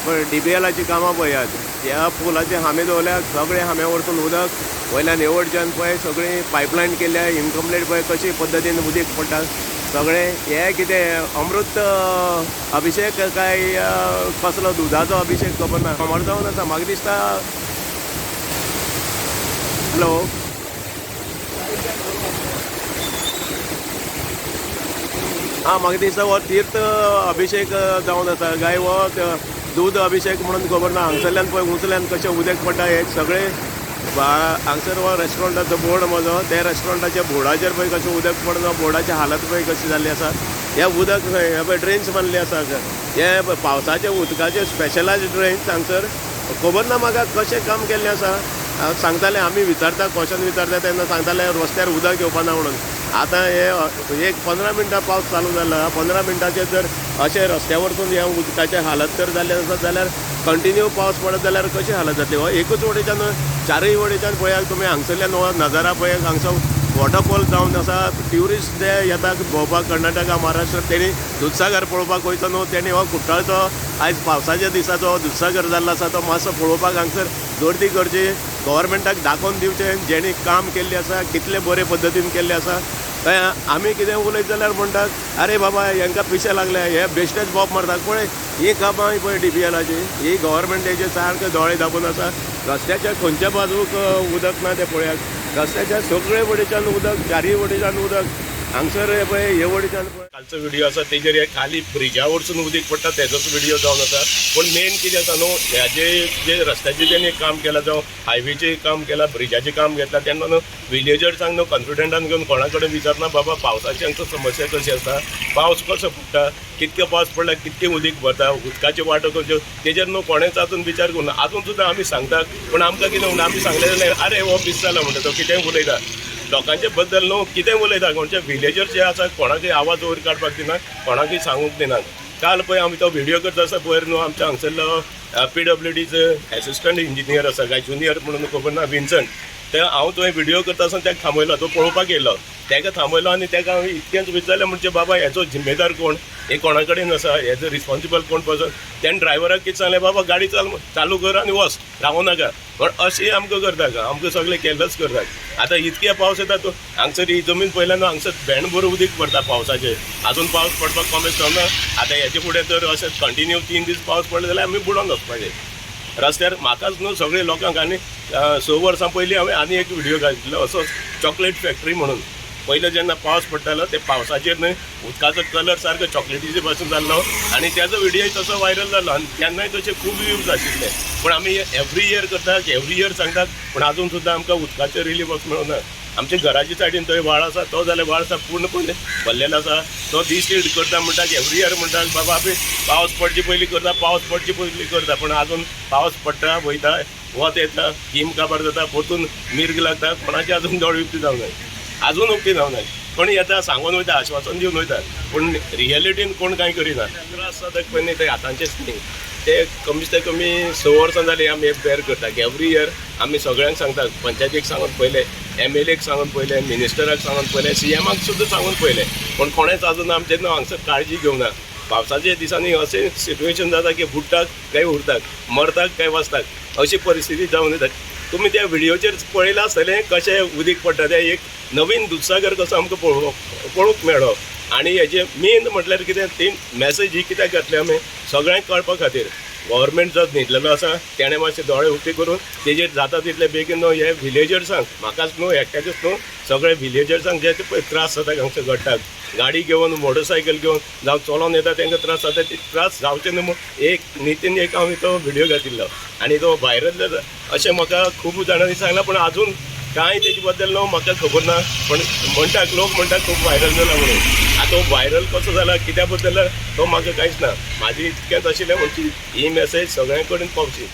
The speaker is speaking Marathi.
पळय DBLाची कामां पळयात, ह्या पुलाचे हामे दवरल्यात, सगळे हामे वरसून उदक वयल्यान हे वटच्यान पळय सगळी पायपलायन केल्या, इनकम्प्लीट पळय कशी पद्दतीन उदीक पडटा सगळे. हे कितें अमृत अभिषेक काय कसलो दुधाचो अभिषेक खबर ना, समोर जावन आसा म्हाका दिसता. हॅलो हां, म्हाका दिसता हो तीर्थ अभिषेक जावन आसा काय हो दूध अभिषेक म्हणून खबर ना. हांगसरल्यान पळय उंचल्यान कशें उदक पडटा हे सगळे. हांगसर हो रेस्टॉरंटाचो बोर्ड म्हजो, त्या रेस्टॉरंटाच्या बोर्डाचेर पळय कशें उदक पडना, बोर्डाची हालत पळय कशी जाल्ली आसा. हे उदक हे पळय ड्रेन्स बांदली आसा, हे पावसाच्या उदकाचे स्पेशलायज्ड ड्रेन्स हांगसर. खबर ना म्हाका कशें काम केल्लें आसा. सांगताले आमी विचारता, क्वेश्चन विचारता तेन्ना सांगताले रस्त्यार उदक येवपाना म्हणून. आतां हे एक 15 मिनटां पावस चालू जाला, 15 मिनटाचेर जर अशें रस्त्या वरसून ह्या उदकाचे हालत जर जाल्ले आसत जाल्यार कंटिन्यू पावस पडत जाल्यार कशी हालत जातली. हो एकूच वटेच्यान चारय वटेच्यान पळयात तुमी हांगसरल्यान हो नजारा पळयात. हांगसर वॉटरफॉल जावन आसा. ट्युरिस्ट जे येतात भोंवपाक कर्नाटका महाराष्ट्र तेणी दूधसागर पळोवपाक वयता न्हू, तेणी हो कुट्टाळचो आयज पावसाच्या दिसाचो दूधसागर जाल्लो आसा तो मातसो पळोवपाक हांगसर गर्दी करची. गव्हर्मेंटाक दाखोवन दिवचें जेणी काम केल्लें आसा, कितले बरे पद्दतीन केल्लें आसा. आमी कितें उलयत जाल्यार म्हणटात अरे बाबा हांकां पिशे लागले, हे बेश्टेच बॉब मारतात. पळय ही कामां पळय DBLाची, ही गव्हर्मेंटाचे सारके दोळे धांपून आसा. रस्त्याच्या खंयच्या बाजूक उदक ना तें पळयात. रस्त्याच्या सगळे वटेच्यान उदक, चारय वटेच्यान उदक. हांगसर पळय हे वटेच्यान पळय कालचो व्हिडिओ आसा तेजेर हे खाली ब्रिजा वरसून उदीक पडटा तेजोच व्हिडिओ जावन आसा. पूण मेन कितें आसा न्हू, ह्याचे जे रस्त्याचें जेणे काम केलां जावं हायवेचें काम केलां, ब्रिजाचें काम घेतलां तेन्ना न्हू विलेजर्सांक न्हू कॉन्फिडंटान घेवन कोणा कडेन विचारना बाबा पावसाची हांगसर समस्या कशी आसा, पावस कसो पडटा, कितके पावस पडला, कितके उदीक भरता, उदकाच्यो वाटो खंयच्यो, तेजेर न्हू कोणेंच आजून विचार करूना. आजून सुद्दां आमी सांगतात पूण आमकां कितें म्हणटा, आमी सांगलें जाल्यार आरे हो मिस जाला म्हणटा तो कितेंय उलयता. लोकांचे बद्दल न्हू कितें उलयता, खंयचे विलेजर जे आसा कोणाकय आवाज वयर काडपाक दिना, कोणाकय सांगूंक दिनात. काल पळय आमी तो व्हिडिओ करता आसता पयर न्हू आमच्या हांगसरलो PWDचो एसिस्टंट इंजिनियर आसा काय ज्युनियर म्हणून खबर ना, विन्संट. ते हांव थंय व्हिडिओ करता आसतना ताका थांबयलो, तो पळोवपाक येयलो. ताका थांबयलो आनी ताका हांवें इतकेंच विचारलें म्हणजे बाबा हेचो जिम्मेदार कोण, हे कोणा कडेन आसा, हेजो रिस्पॉन्सिबल कोण पर्सन. तेणें ड्रायव्हराक कितें सांगलें बाबा गाडी चालू कर आनी वच, रावूं नाका. पण अशें आमकां करता, आमकां सगळे केर्लस करतात. आतां इतके पावस येता तो हांगसर ही जमीन पयल्यान हांगसर भेंडभर उदीक पडटा पावसाचें. आजून पावस पडपाक कमीच जावना. आतां हेचे फुडें जर अशें कंटिन्यू 3 दीस पावस पडलो जाल्यार आमी बुडोवन वचपाचें. रस्त्यार म्हाकाच न्हू सगळे लोकांक आनी 6 वर्सां पयलीं हांवें आनी एक व्हिडिओ घातलो असो चॉकलेट फॅक्टरी म्हणून. पयलो जेन्ना पावस पडटालो ते पावसाचेर न्हय उदकाचो कलर सारको चॉकलेटीचे पासून जाल्लो आनी त्याचो व्हिडिओय तसो व्हायरल जालो आनी तेन्नाय तशे खूब व्ह्यूज आशिल्ले. पूण आमी एवरी इयर करतात, एवरी इयर सांगतात, पूण आजून सुद्दां आमकां उदकाचें रिलीफ मेळूना. आमच्या घराच्या सायडीन थंय व्हाळ आसा, तो जाल्यार व्हाळ आसा पूर्णपणे भरलेलो आसा. तो डिस्ट्रीट करता म्हणटात, एवरी इयर म्हणटात बाबा आमी पावस पडचे पयलीं करता, पावस पडचे पयलीं करता. पूण आजून पावस पडटा, वयता, वत येता, कीम काबार जाता, परतून मिर्ग लागता, कोणाची आजून दोळ उक्ती जावंक ना, आजून उक्ती जावंक ना. कोण येता सांगून वयता, आश्वासन दिवन वयता, पूण रियलिटीन कोण कांय करिना. त्रास जाता पळय न्ही ते आतांचेच न्ही, ते कमीच ते कमी 6 वर्सां जालीं आमी बेर करतात. एवरी इयर आमी सगळ्यांक सांगतात, पंचायतीक सांगून पयले, MLAक सांगून पयले, मिनिस्टराक सांगून पयले, CMाक सुद्दां सांगून पयले, पूण कोणेंच आजून आमचे न्हू हांगसर काळजी घेवना. पावसाच्या दिसांनी अशें सिट्युएशन जाता की बुडटात काय उरतात, मरतात काय वचतात, अशी परिस्थिती जावन येता. तुमी त्या व्हिडिओचेर पळयलां आसतलें कशें उदीक पडटा तें. एक नवीन दूधसागर कसो आमकां पळोवंक मेळ्ळो. आनी हेजें मेन म्हटल्यार कितें, ती मॅसेज ही कित्याक घातली आमी सगळ्यांक कळपा खातीर. गव्हर्मेंट जो न्हिदलेलो आसा तेणें मातशें दोळे उक्ते करून तेजेर जाता तितले बेगीन न्हू हे विलेजर्सांक, म्हाकाच न्हू एकट्याचेच न्हू, सगळे विलेजर्सांक जे पळय त्रास जाता हांगसर घडटात, गाडी घेवन मोटरसायकल घेवन जावं चलोन येता तांकां त्रास जाता, ते त्रास जावचे न्हू एक नितीन एक हांवें तो व्हिडिओ घातिल्लो आनी तो व्हायरल जाता अशें म्हाका खूब जाणांनी सांगलां. पूण आजून कांय तेजे बद्दल न्हू म्हाका खबर ना. पण म्हणटात लोक म्हणटात खूब व्हायरल जाला म्हणून. आतां तो व्हायरल कसो जाला कित्या बद्दल तो म्हाका कांयच ना. म्हाजी इतकेंच आशिल्लें म्हणजे ही मॅसेज सगळ्यां कडेन पावची.